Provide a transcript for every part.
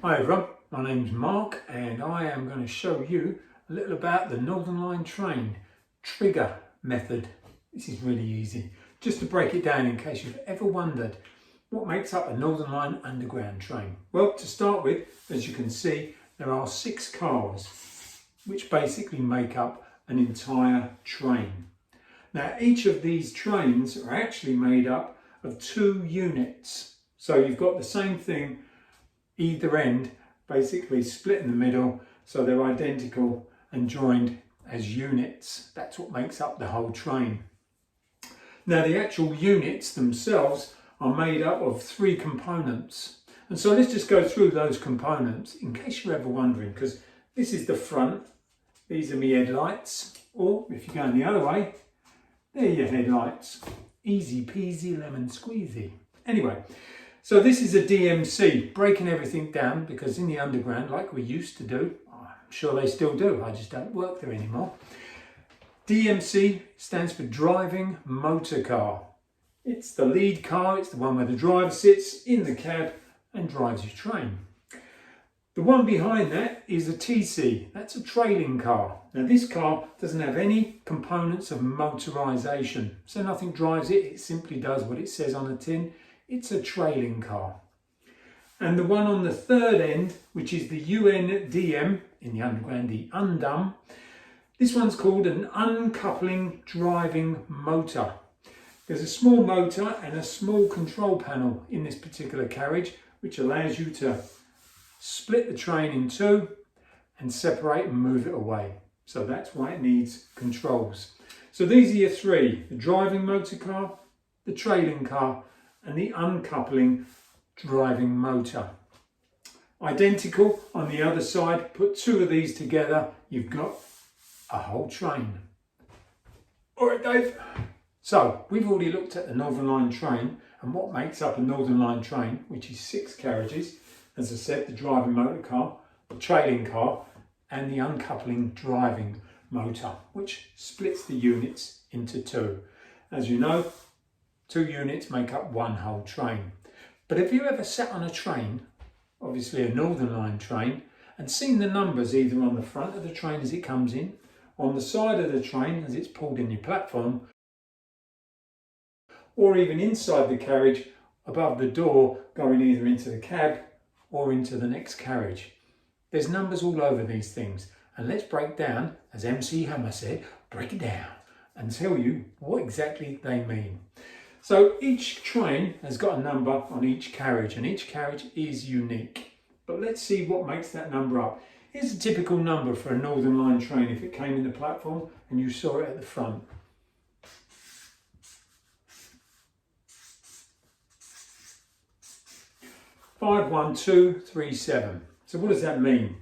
Hi everyone, my name's Mark and I am going to show you a little about the Northern Line train trigger method. This is really easy. Just to break it down in case you've ever wondered what makes up a Northern Line underground train. Well, to start with, as you can see, there are 6 cars which basically make up an entire train. Now each of these trains are actually made up of 2 units. So you've got the same thing either end, basically split in the middle, so they're identical and joined as units. That's what makes up the whole train. Now the actual units themselves are made up of 3 components, and so let's just go through those components in case you're ever wondering, because this is the front, these are my headlights, or if you're going the other way, they're your headlights. Easy peasy lemon squeezy. Anyway, so this is a DMC, breaking everything down, because in the underground, like we used to do, I'm sure they still do, I just don't work there anymore. DMC stands for driving motor car. It's the lead car, it's the one where the driver sits in the cab and drives your train. The one behind that is a TC, that's a trailing car. Now this car doesn't have any components of motorisation, so nothing drives it, it simply does what it says on the tin. It's a trailing car. And the one on the third end, which is the UNDM, in the underground, the UNDUM, this one's called an uncoupling driving motor. There's a small motor and a small control panel in this particular carriage, which allows you to split the train in 2 and separate and move it away. So that's why it needs controls. So these are your 3, the driving motor car, the trailing car, and the uncoupling driving motor. Identical on the other side, put 2 of these together, you've got a whole train. All right, Dave. So we've already looked at the Northern Line train and what makes up a Northern Line train, which is 6 carriages. As I said, the driving motor car, the trailing car, and the uncoupling driving motor, which splits the units into 2. As you know, 2 units make up one whole train. But have you ever sat on a train, obviously a Northern Line train, and seen the numbers either on the front of the train as it comes in, on the side of the train as it's pulled in your platform, or even inside the carriage above the door going either into the cab or into the next carriage? There's numbers all over these things, and let's break down, as MC Hammer said, break it down and tell you what exactly they mean. So each train has got a number on each carriage, and each carriage is unique. But let's see what makes that number up. Here's a typical number for a Northern Line train if it came in the platform and you saw it at the front. "51237. So what does that mean?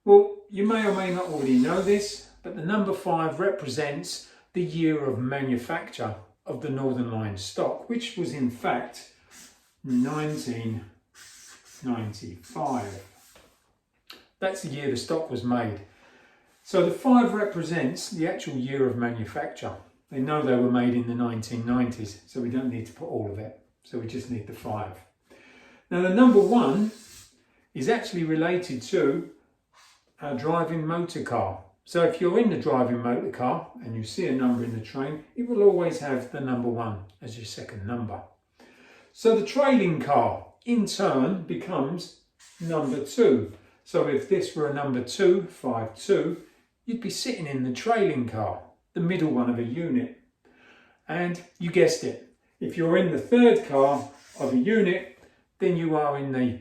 Well, you may or may not already know this, but the number 5 represents the year of manufacture of the Northern Line stock, which was in fact 1995. That's the year the stock was made. So the 5 represents the actual year of manufacture. They know they were made in the 1990s, so we don't need to put all of it. So we just need the 5. Now the number 1 is actually related to our driving motor car. So if you're in the driving motor car and you see a number in the train, it will always have the number 1 as your second number. So the trailing car in turn becomes number 2. So if this were a number 2, 52, you'd be sitting in the trailing car, the middle one of a unit. And you guessed it, if you're in the third car of a unit, then you are in the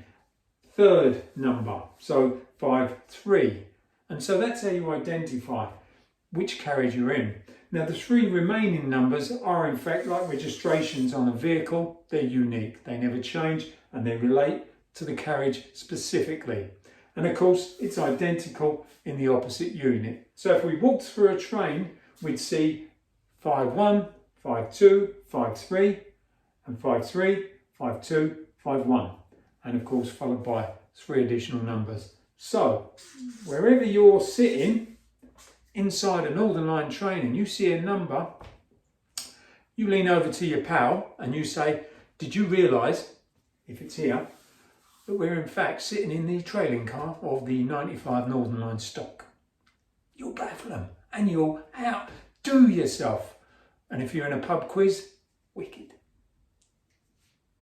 third number, so 53. And so that's how you identify which carriage you're in. Now the 3 remaining numbers are in fact like registrations on a vehicle. They're unique, they never change, and they relate to the carriage specifically. And of course it's identical in the opposite unit. So if we walked through a train, we'd see 51, 52, 53, and 53, 52, 51. And of course followed by 3 additional numbers. So wherever you're sitting inside a Northern Line train and you see a number, you lean over to your pal and you say, did you realise, if it's here, that we're in fact sitting in the trailing car of the 95 Northern Line stock. You'll baffle them and you'll outdo yourself. And if you're in a pub quiz, wicked.